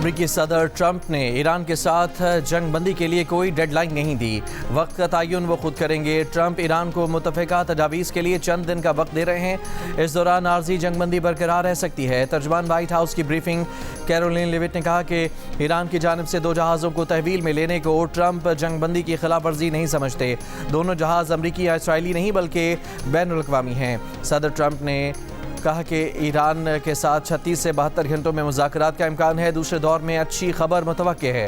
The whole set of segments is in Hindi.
अमरीकी सदर ट्रंप ने ईरान के साथ जंग बंदी के लिए कोई डेडलाइन नहीं दी। वक्त का तयन वो खुद करेंगे। ट्रंप ईरान को मुतफ़िका तजावीज़ के लिए चंद दिन का वक्त दे रहे हैं। इस दौरान आर्जी जंग बंदी बरकरार रह सकती है। तर्जमान व्हाइट हाउस की ब्रीफिंग कैरोलिन लेविट ने कहा कि ईरान की जानिब से 2 जहाज़ों को तहवील में लेने को ट्रंप जंग बंदी की खिलाफ वर्जी नहीं समझते। दोनों जहाज़ अमरीकी या इसराइली नहीं बल्कि बैनुल अक़वामी हैं। सदर ट्रंप ने कहा कि ईरान के साथ 36 से 72 घंटों में मुज़ाकरात का इम्कान है। दूसरे दौर में अच्छी खबर मुतवक्के है।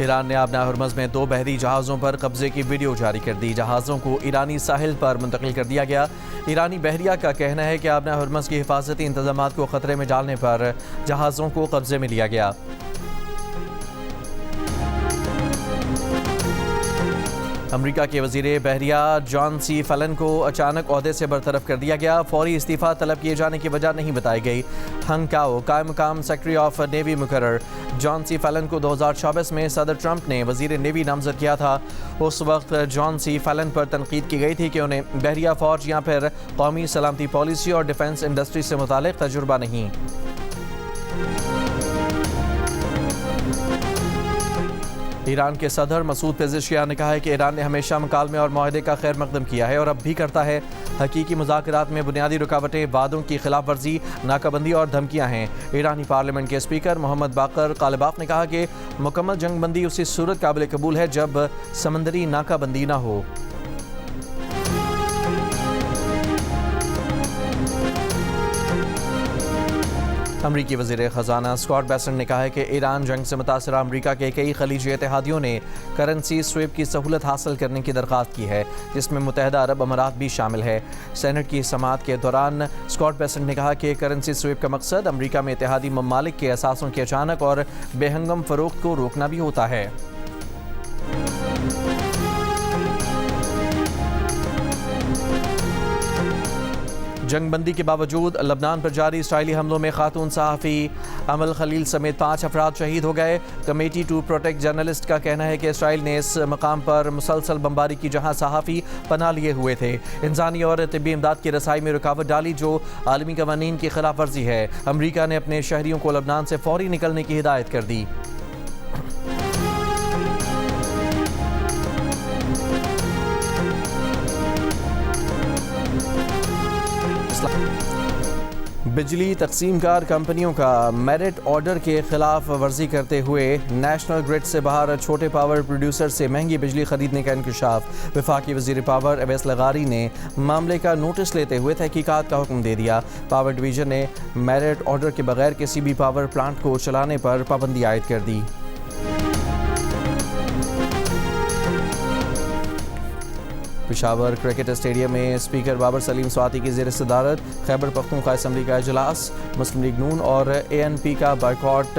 ईरान ने आबना हरमज़ में 2 बहरी जहाज़ों पर कब्जे की वीडियो जारी कर दी। जहाज़ों को ईरानी साहिल पर मुंतकिल कर दिया गया। ईरानी बहरिया का कहना है कि आबना हरमज़ की हिफाजती इंतजामात को ख़तरे में डालने पर जहाज़ों को कब्जे में लिया गया। अमरीका के वज़ीर बहरिया जॉन सी फलन को अचानक ओहदे से बरतरफ कर दिया गया। फौरी इस्तीफ़ा तलब किए जाने की वजह नहीं बताई गई। हंग काओ कायम मकाम सेक्रेटरी ऑफ नेवी मुकर्रर। जॉन सी फलन को 2024 में सदर ट्रंप ने वज़ीर नेवी नामज़द किया था। उस वक्त जॉन सी फलन पर तनकीद की गई थी कि उन्हें बहरिया फ़ौज या फिर कौमी सलामती पॉलिसी और डिफेंस इंडस्ट्री से मुतालिक तजुर्बा नहीं। ईरान के सदर मसूद पेज़ेश्कियान ने कहा है कि ईरान ने हमेशा मुकालमे और मुआहदे का खैर मकदम किया है और अब भी करता है। हकीकी मुज़ाकरात में बुनियादी रुकावटें वादों की खिलाफ वर्जी, नाकाबंदी और धमकियां हैं। ईरानी पार्लियामेंट के स्पीकर मोहम्मद बाकर कालिबाफ ने कहा कि मुकम्मल जंग बंदी उसी सूरत काबिल कबूल है जब समंदरी नाकाबंदी ना हो। अमरीकी वज़ीर ख़ज़ाना स्कॉट बेसेंट ने कहा है कि ईरान जंग से मुतासरा अमरीका के कई खलीजी इत्तेहादियों ने करेंसी स्विप की सहूलत हासिल करने की दरख्वास्त की है, जिसमें मुत्तहदा अरब अमारात भी शामिल है। सेनेट की समाअत के दौरान स्कॉट बेसेंट ने कहा कि करेंसी स्विप का मकसद अमरीका में इत्तेहादी ममालिक के असासों के अचानक और बेहंगम फ़रोख्त को रोकना भी होता है। जंग बंदी के बावजूद लबनान पर जारी इसराइली हमलों में खातून सहाफ़ी अमल खलील समेत 5 अफराद शहीद हो गए। कमेटी टू प्रोटेक्ट जर्नलिस्ट का कहना है कि इसराइल ने इस मकाम पर मुसलसल बमबारी की जहां सहाफ़ी पनाह लिए हुए थे। इंसानी और तिब्बी इमदाद की रसाई में रुकावट डाली जो आलमी कवानीन की खिलाफ वर्जी है। अमरीका ने अपने शहरियों को लबनान से फौरी निकलने की हिदायत कर दी। बिजली तकसीमकार कंपनियों का मेरिट ऑर्डर के खिलाफ वर्जी करते हुए नेशनल ग्रिड से बाहर छोटे पावर प्रोड्यूसर से महंगी बिजली खरीदने का इंकशाफ। वफाकी वज़ीर पावर अवैस लगारी ने मामले का नोटिस लेते हुए तहकीकात का हुक्म दे दिया। पावर डिवीज़न ने मेरिट ऑर्डर के बगैर किसी भी पावर प्लांट को चलाने पर पाबंदी आयद कर दी। पेशावर क्रिकेट स्टेडियम में स्पीकर बाबर सलीम स्वाति की ज़ेर सदारत खैबर पख्तूनख्वा असम्बली का इजलास। मुस्लिम लीग नून और ANP का बायकॉट।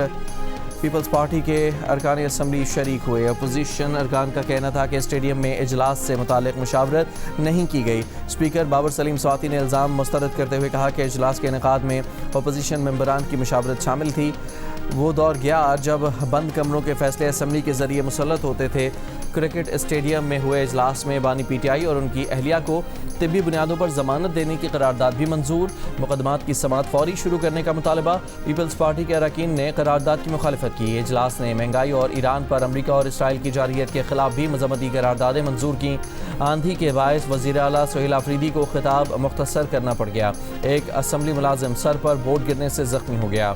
पीपल्स पार्टी के अरकान असम्बली शरीक हुए। अपोजिशन अरकान का कहना था कि स्टेडियम में इजलास से मुतालिक मुशावरत नहीं की गई। स्पीकर बाबर सलीम स्वाति ने इल्ज़ाम मुस्तरद करते हुए कहा कि इजलास के इनेकाद में अपोजिशन मेंबरान की मुशावरत शामिल थी। वो दौर गया जब बंद कमरों के फैसले असम्बली के ज़रिए मुसल्लत होते थे। क्रिकेट स्टेडियम में हुए इजलास में बानी PTI और उनकी अहलिया को तिब्बी बुनियादों पर जमानत देने की करारदाद भी मंजूर। मुकदमात की समाअत फौरी शुरू करने का मुतालबा। पीपल्स पार्टी के अरकान ने करारदाद की मुखालिफत की। इजलास ने महंगाई और ईरान पर अमरीका और इसराइल की जारियत के खिलाफ भी मजम्मती करारदादें मंजूर की। आंधी के बायस वज़ीर आला सोहेल आफरीदी को खिताब मुख्तसर करना पड़ गया। एक असम्बली मुलाजिम सर पर बोर्ड गिरने से जख्मी हो गया।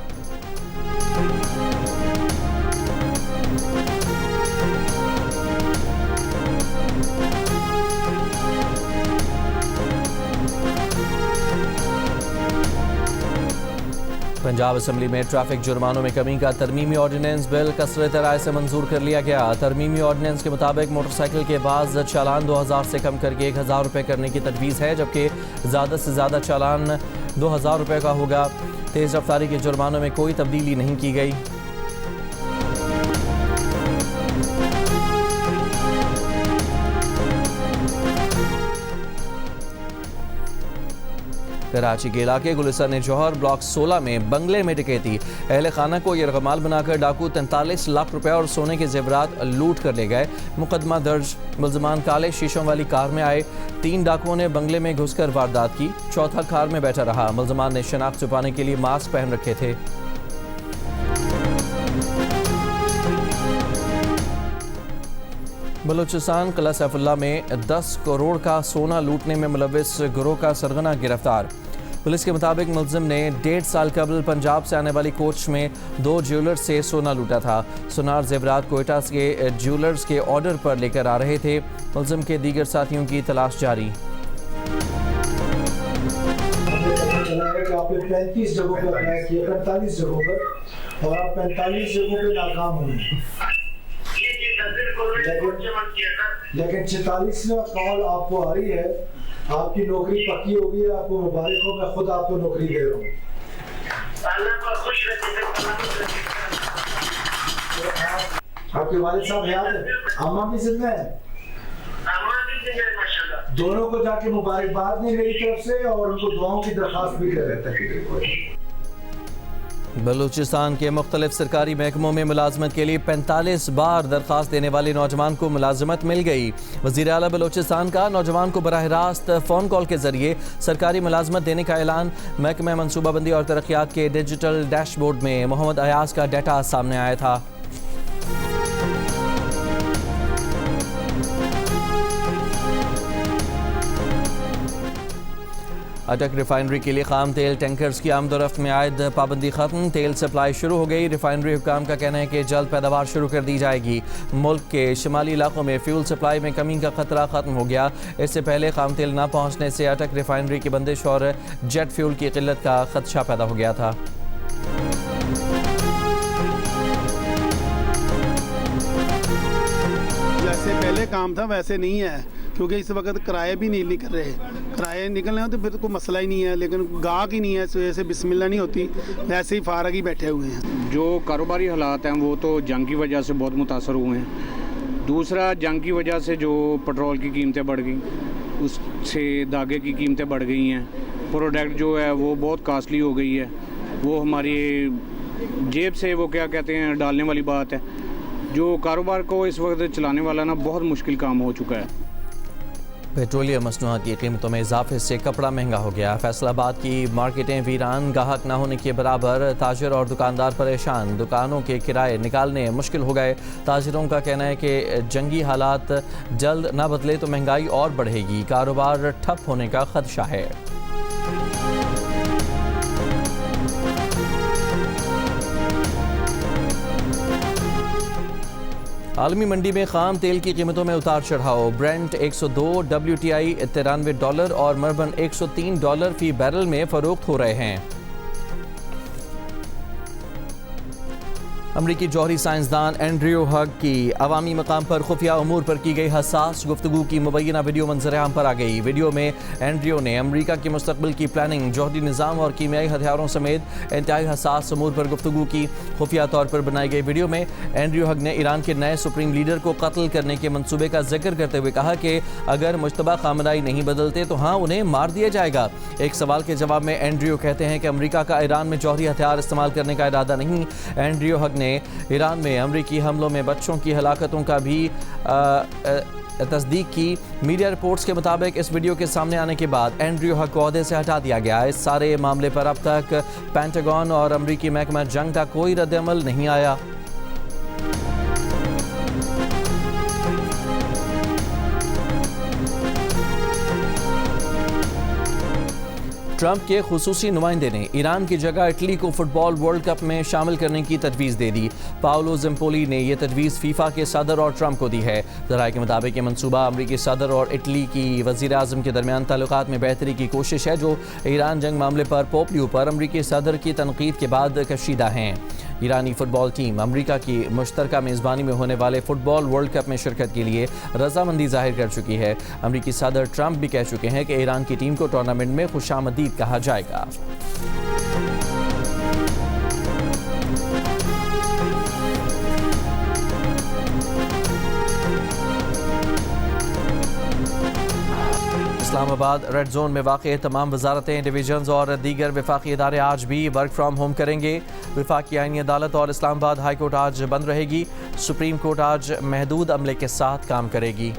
पंजाब असम्बली में ट्रैफिक जुर्मानों में कमी का तरमीमी ऑर्डिनेंस बिल कसरत राय से मंजूर कर लिया गया। तरमीमी ऑर्डिनेंस के मुताबिक मोटरसाइकिल के बाद चालान 2000 से कम करके 1000 रुपये करने की तजवीज़ है, जबकि ज़्यादा से ज़्यादा चालान 2000 रुपये का होगा। तेज़ रफ्तारी के जुर्मानों में कोई तब्दीली नहीं की गई। कराची के इलाके गुलिस्तान जौहर ब्लॉक 16 में बंगले में डकैती। अहले खाना को यरगमाल बनाकर डाकू 43 लाख रुपए और सोने के जेवरात लूट कर ले गए। मुकदमा दर्ज। मुलजमान काले शीशों वाली कार में आए। 3 डाकुओं ने बंगले में घुसकर वारदात की। चौथा कार में बैठा रहा। मुलजमान ने शनाख्त छुपाने के लिए मास्क पहन रखे थे। बलूचिस्तान किला सैफुल्ला में 10 करोड़ का सोना लूटने में मुलविस गिरोह का सरगना गिरफ्तार। पुलिस के मुताबिक मुलजिम ने 1.5 साल कबल पंजाब से आने वाली कोच में 2 ज्वेलर्स से सोना लूटा था। सोनार जेवरात कोयटा के ज्वेलर्स के ऑर्डर पर लेकर आ रहे थे। मुलजिम के दीगर साथियों की तलाश जारी। आपने 35 जगहों पर अप्लाई किया, 45 जगहों पर, और आप 45 जगहों पे नाकाम हुए। लेकिन 46वां कॉल आपको आ रही है, आपकी नौकरी पक्की होगी, आपको मुबारक हो, मैं खुद आपको नौकरी दे रहा हूँ। आपके वालिद साहब याद है, अम्मा भी जिंदा है, दोनों को जाके मुबारकबाद नहीं मेरी तरफ से, और उनको दुआओं की दरख्वास्त भी कर रहे थे। बलूचिस्तान के मुख्तलिफ सरकारी महकमों में मुलाजमत के लिए 45 बार दरख्वास्त देने वाले नौजवान को मुलाजमत मिल गई। वज़ीर आला बलूचिस्तान का नौजवान को बराह रास्त फ़ोन कॉल के जरिए सरकारी मुलाजमत देने का ऐलान। महकमा मनसूबाबंदी और तरक्यात के डिजिटल डैशबोर्ड में मोहम्मद अयाज का डाटा सामने आया था। अटक रिफाइनरी के लिए खाम तेल टैंकर्स की आमदोरफ्त में आयद पाबंदी खत्म। तेल सप्लाई शुरू हो गई। रिफाइनरी हुकाम का कहना है कि जल्द पैदावार शुरू कर दी जाएगी। मुल्क के शुमाली इलाकों में फ्यूल सप्लाई में कमी का खतरा खत्म हो गया। इससे पहले खाम तेल न पहुंचने से अटक रिफाइनरी की बंदिश और जेट फ्यूल की किल्लत का खदशा पैदा हो गया था। जैसे पहले काम था वैसे नहीं है, क्योंकि इस वक्त किराए भी नहीं निकल रहे। किराए निकलने तो फिर कोई मसला ही नहीं है, लेकिन गाहक ही नहीं है, इस वजह से बिस्मिल्लाह नहीं होती, वैसे ही फारग ही बैठे हुए हैं। जो कारोबारी हालात हैं वो तो जंग की वजह से बहुत मुतासर हुए हैं। दूसरा, जंग की वजह से जो पेट्रोल की कीमतें बढ़ गई, उससे धागे की कीमतें बढ़ गई हैं। प्रोडक्ट जो है वो बहुत कास्टली हो गई है। वो हमारी जेब से वो क्या कहते हैं डालने वाली बात है। जो कारोबार को इस वक्त चलाने वाला ना बहुत मुश्किल काम हो चुका है। पेट्रोलियम मसनूआत की कीमतों में इजाफे से कपड़ा महंगा हो गया। फैसलाबाद की मार्केटें वीरान, गाहक ना होने के बराबर, ताजिर और दुकानदार परेशान। दुकानों के किराए निकालने मुश्किल हो गए। ताजिरों का कहना है कि जंगी हालात जल्द ना बदले तो महंगाई और बढ़ेगी। कारोबार ठप होने का खदशा है। आलमी मंडी में खाम तेल की कीमतों में उतार चढ़ाव। ब्रेंट 102, WTI $93 और मर्बन $103 फी बैरल में फरोख्त हो रहे हैं। अमरीकी जौहरी साइंसदान एंड्रयू हग की अवामी मकाम पर खुफिया उमूर पर की गई हसास गुफ्तगू की मुबैना वीडियो मंजर आम पर आ गई। वीडियो में एंड्रयू ने अमरीका के मुस्तकबिल की प्लानिंग, जौहरी निज़ाम और कीमियाई हथियारों समेत इंतहाई हसास उमूर पर गुफ्तगू की। खुफिया तौर पर बनाई गई वीडियो में एंड्रयू हग ने ईरान के नए सुप्रीम लीडर को कत्ल करने के मंसूबे का जिक्र करते हुए कहा कि अगर मुश्तबा खामनाई नहीं बदलते तो हाँ, उन्हें मार दिया जाएगा। एक सवाल के जवाब में एंड्रयू कहते हैं कि अमरीका का ईरान में जौहरी हथियार इस्तेमाल करने का इरादा नहीं। एंड्रयू हग ने ईरान में अमरीकी हमलों में बच्चों की हलाकतों का भी तस्दीक की। मीडिया रिपोर्ट्स के मुताबिक इस वीडियो के सामने आने के बाद एंड्रयू हग को ओहदे से हटा दिया गया। इस सारे मामले पर अब तक पेंटागन और अमरीकी महकमा जंग का कोई रद्द-ए-अमल नहीं आया। ट्रंप के खुसूसी नुमाइंदे ने ईरान की जगह इटली को फुटबॉल वर्ल्ड कप में शामिल करने की तजवीज़ दे दी। पाओलो ज़िम्पोली ने यह तजवीज़ फीफा के सदर और ट्रंप को दी है। ज़राए के मुताबिक ये मनसूबा अमरीकी सदर और इटली की वज़ीर आज़म के दरमियान ताल्लुकात में बेहतरी की कोशिश है, जो ईरान जंग मामले पर पोपियो पर अमरीकी सदर की तनकीद के बाद कशीदा हैं। ईरानी फुटबॉल टीम अमरीका की मुश्तरका मेज़बानी में होने वाले फुटबॉल वर्ल्ड कप में शिरकत के लिए रजामंदी जाहिर कर चुकी है। अमरीकी सदर ट्रंप भी कह चुके हैं कि ईरान की टीम को टूर्नामेंट में खुशामदीद कहा जाएगा। इस्लामाबाद रेड जोन में वाक़ तमाम वजारतें, डिवीजन्स और दीगर वफाकी इदारे आज भी वर्क फ्राम होम करेंगे। वफाकी आईनी अदालत और इस्लामाबाद हाई कोर्ट आज बंद रहेगी। सुप्रीम कोर्ट आज महदूद अमले के साथ काम करेगी।